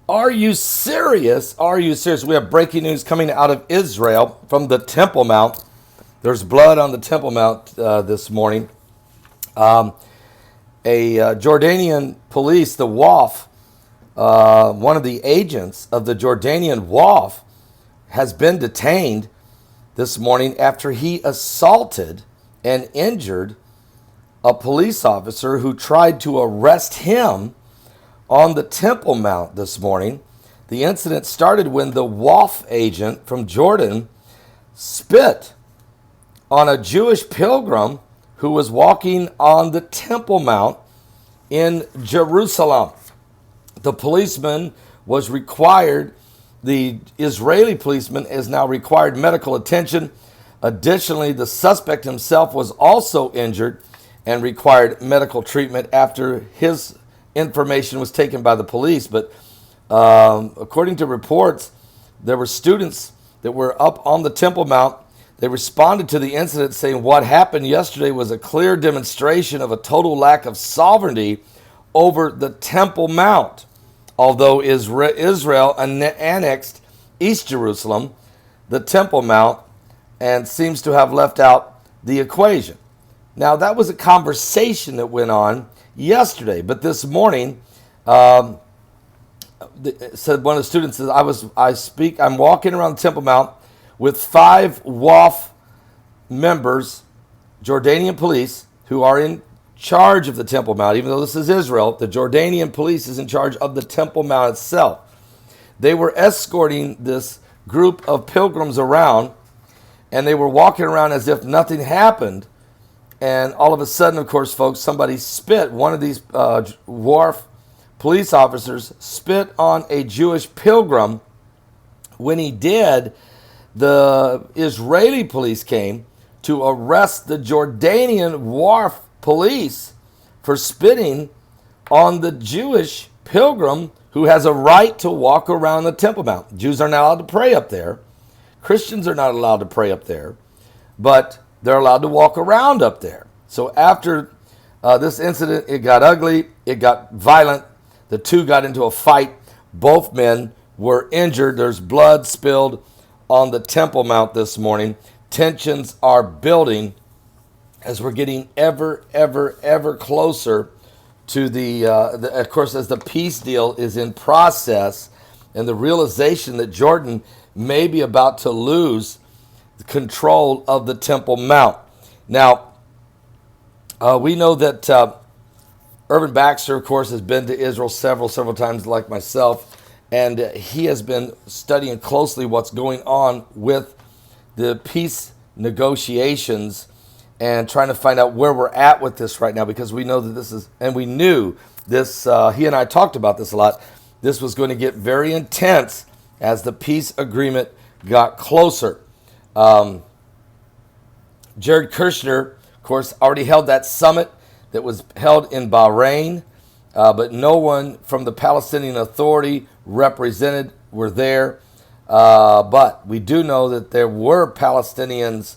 Are you serious? Are you serious? We have breaking news coming out of Israel from the Temple Mount. There's blood on the Temple Mount this morning. Jordanian police, the WAQF, one of the agents of the Jordanian WAQF, has been detained this morning after he assaulted and injured a police officer who tried to arrest him on the Temple Mount this morning. The incident started when the WAQF agent from Jordan spit on a Jewish pilgrim who was walking on the Temple Mount in Jerusalem. The policeman was required, the Israeli policeman is now required medical attention. Additionally, the suspect himself was also injured and required medical treatment after his information was taken by the police. But according to reports, there were students that were up on the Temple Mount. They responded to the incident saying what happened yesterday was a clear demonstration of a total lack of sovereignty over the Temple Mount. Although Israel annexed East Jerusalem, the Temple Mount, and seems to have left out the equation. Now, that was a conversation that went on yesterday, but this morning, said one of the students says, I'm walking around the Temple Mount with 5 WAQF members, Jordanian police, who are in charge of the Temple Mount. Even though this is Israel, the Jordanian police is in charge of the Temple Mount itself. They were escorting this group of pilgrims around, and they were walking around as if nothing happened. And all of a sudden, of course, folks, somebody spit. One of these WAQF police officers spit on a Jewish pilgrim. When he did, the Israeli police came to arrest the Jordanian WAQF police for spitting on the Jewish pilgrim who has a right to walk around the Temple Mount. Jews are not allowed to pray up there. Christians are not allowed to pray up there, but they're allowed to walk around up there. So after this incident, it got ugly, it got violent. The two got into a fight. Both men were injured. There's blood spilled on the Temple Mount this morning. Tensions are building as we're getting ever closer to the of course, as the peace deal is in process, and the realization that Jordan may be about to lose control of the Temple Mount. Now, we know that Irvin Baxter, of course, has been to Israel several times, like myself, and he has been studying closely what's going on with the peace negotiations and trying to find out where we're at with this right now, because we know that this is, and we knew this, he and I talked about this a lot, this was going to get very intense as the peace agreement got closer. Jared Kushner, of course, already held that summit that was held in Bahrain, but no one from the Palestinian Authority represented were there. But we do know that there were Palestinians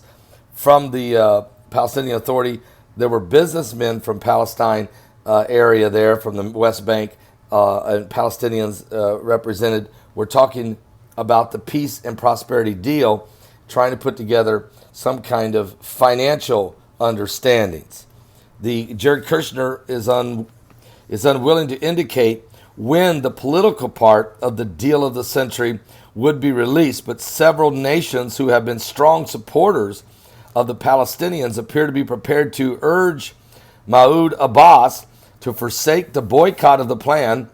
from the Palestinian Authority. There were businessmen from Palestine area there, from the West Bank, and Palestinians represented. We're talking about the peace and prosperity deal, trying to put together some kind of financial understandings. The Jared Kushner is unwilling to indicate when the political part of the deal of the century would be released, but several nations who have been strong supporters of the Palestinians appear to be prepared to urge Mahmoud Abbas to forsake the boycott of the plan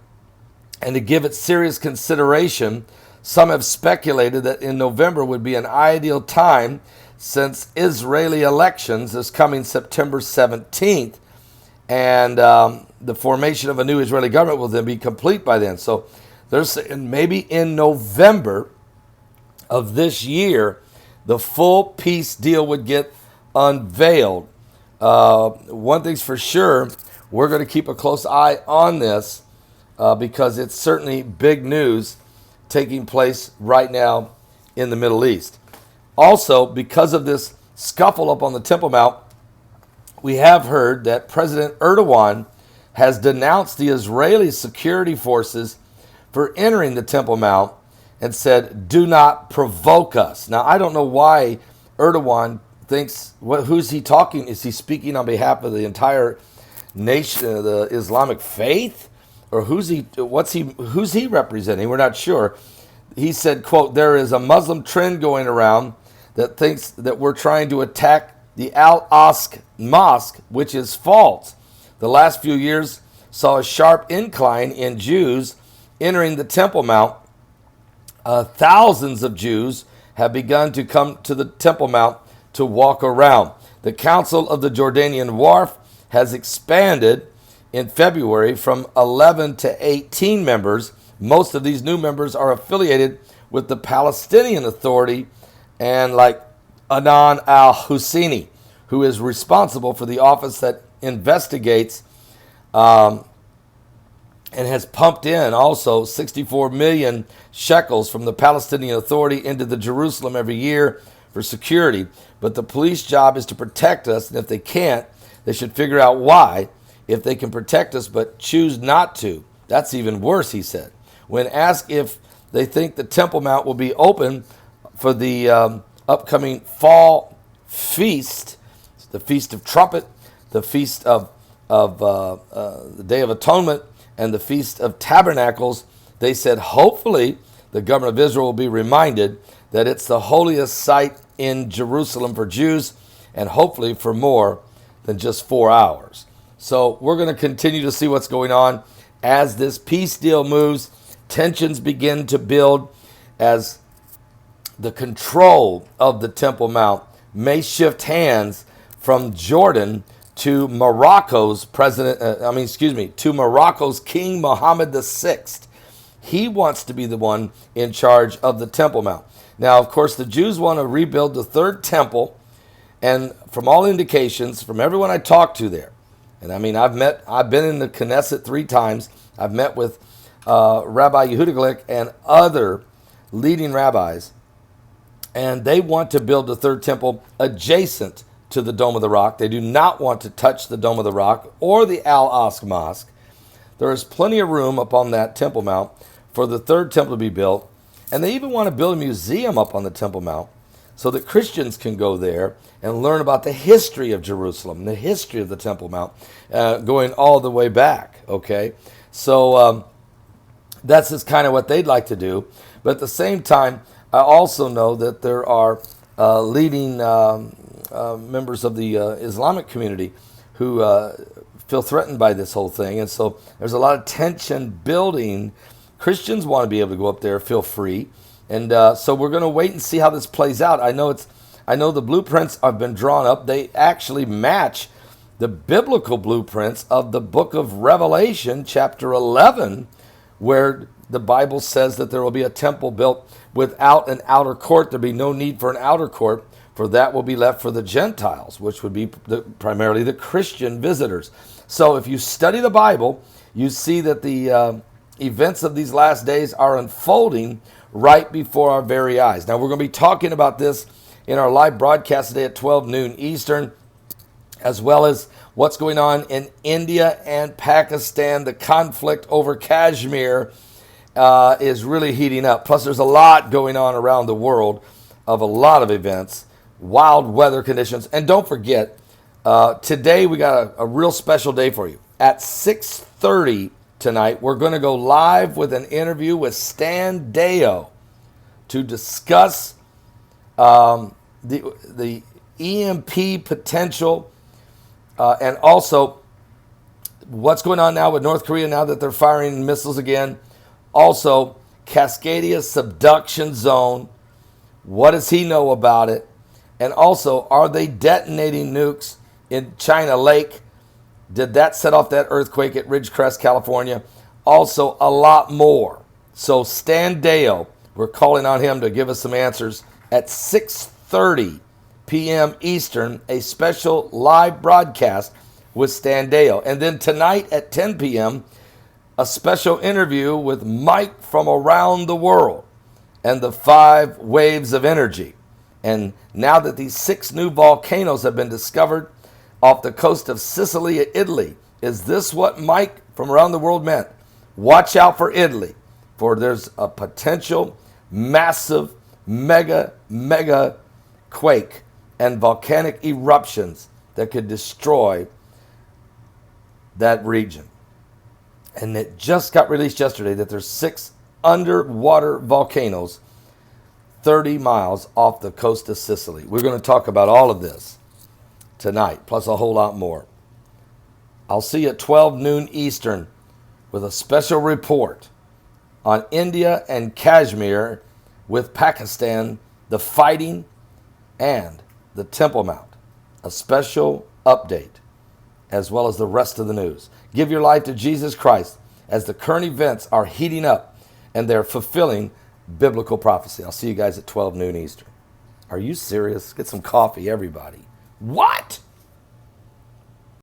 and to give it serious consideration. Some have speculated that in November would be an ideal time, since Israeli elections is coming September 17th, and the formation of a new Israeli government will then be complete by then. So they're saying maybe in November of this year, the full peace deal would get unveiled. One thing's for sure, we're going to keep a close eye on this because it's certainly big news taking place right now in the Middle East. Also, because of this scuffle up on the Temple Mount, we have heard that President Erdogan has denounced the Israeli security forces for entering the Temple Mount and said, "Do not provoke us." Now, I don't know why Erdogan thinks, who's he talking? Is he speaking on behalf of the entire nation, the Islamic faith? Or who's he representing? We're not sure. He said, quote, "There is a Muslim trend going around that thinks that we're trying to attack the Al-Aqsa Mosque, which is false. The last few years saw a sharp incline in Jews entering the Temple Mount. Thousands of Jews have begun to come to the Temple Mount to walk around. The Council of the Jordanian Waqf has expanded in February from 11 to 18 members. Most of these new members are affiliated with the Palestinian Authority and like Adnan al-Husseini, who is responsible for the office that investigates and has pumped in also 64 million shekels from the Palestinian Authority into the Jerusalem every year for security. But the police job is to protect us, and if they can't, they should figure out why. If they can protect us but choose not to, that's even worse," he said. When asked if they think the Temple Mount will be open for the upcoming fall feast, the Feast of Trumpet, the Feast of the Day of Atonement, and the Feast of Tabernacles, they said hopefully the government of Israel will be reminded that it's the holiest site in Jerusalem for Jews, and hopefully for more than just 4 hours. So we're going to continue to see what's going on as this peace deal moves. Tensions begin to build as the control of the Temple Mount may shift hands from Jordan to Morocco's to Morocco's King Mohammed VI. He wants to be the one in charge of the Temple Mount. Now, of course, the Jews want to rebuild the third temple, and from all indications, from everyone I talked to there, and I mean, I've been in the Knesset 3 times. I've met with Rabbi Yehuda Glick and other leading rabbis, and they want to build the third temple adjacent to the Dome of the Rock. They do not want to touch the Dome of the Rock or the Al-Aqsa Mosque. There is plenty of room up on that Temple Mount for the third temple to be built, and they even want to build a museum up on the Temple Mount so that Christians can go there and learn about the history of Jerusalem, the history of the Temple Mount, going all the way back, okay? So that's just kind of what they'd like to do. But at the same time, I also know that there are leading members of the Islamic community who feel threatened by this whole thing. And so there's a lot of tension building. Christians want to be able to go up there, feel free. And so we're going to wait and see how this plays out. I know the blueprints have been drawn up. They actually match the biblical blueprints of the book of Revelation, chapter 11, where the Bible says that there will be a temple built without an outer court. There'll be no need for an outer court, for that will be left for the Gentiles, which would be primarily the Christian visitors. So if you study the Bible, you see that the events of these last days are unfolding right before our very eyes. Now, we're going to be talking about this in our live broadcast today at 12 noon Eastern, as well as what's going on in India and Pakistan. The conflict over Kashmir is really heating up. Plus, there's a lot going on around the world of a lot of events, wild weather conditions. And don't forget, today we got a real special day for you. At 6:30 tonight, we're going to go live with an interview with Stan Deyo to discuss the EMP potential and also what's going on now with North Korea now that they're firing missiles again. Also, Cascadia subduction zone. What does he know about it? And also, are they detonating nukes in China Lake? Did that set off that earthquake at Ridgecrest, California? Also, a lot more. So Stan Deyo, we're calling on him to give us some answers at 6:30 p.m. Eastern, a special live broadcast with Stan Deyo. And then tonight at 10 p.m., a special interview with Mike from around the world and the 5 waves of energy. And now that these 6 new volcanoes have been discovered off the coast of Sicily, Italy, is this what Mike from around the world meant? Watch out for Italy. for there's a potential massive mega quake and volcanic eruptions that could destroy that region. And it just got released yesterday that there's 6 underwater volcanoes 30 miles off the coast of Sicily. We're going to talk about all of this tonight, plus a whole lot more. I'll see you at 12 noon Eastern with a special report on India and Kashmir with Pakistan, the fighting, and the Temple Mount. A special update, as well as the rest of the news. Give your life to Jesus Christ as the current events are heating up and they're fulfilling biblical prophecy. I'll see you guys at 12 noon Eastern. Are you serious? Get some coffee, everybody. What?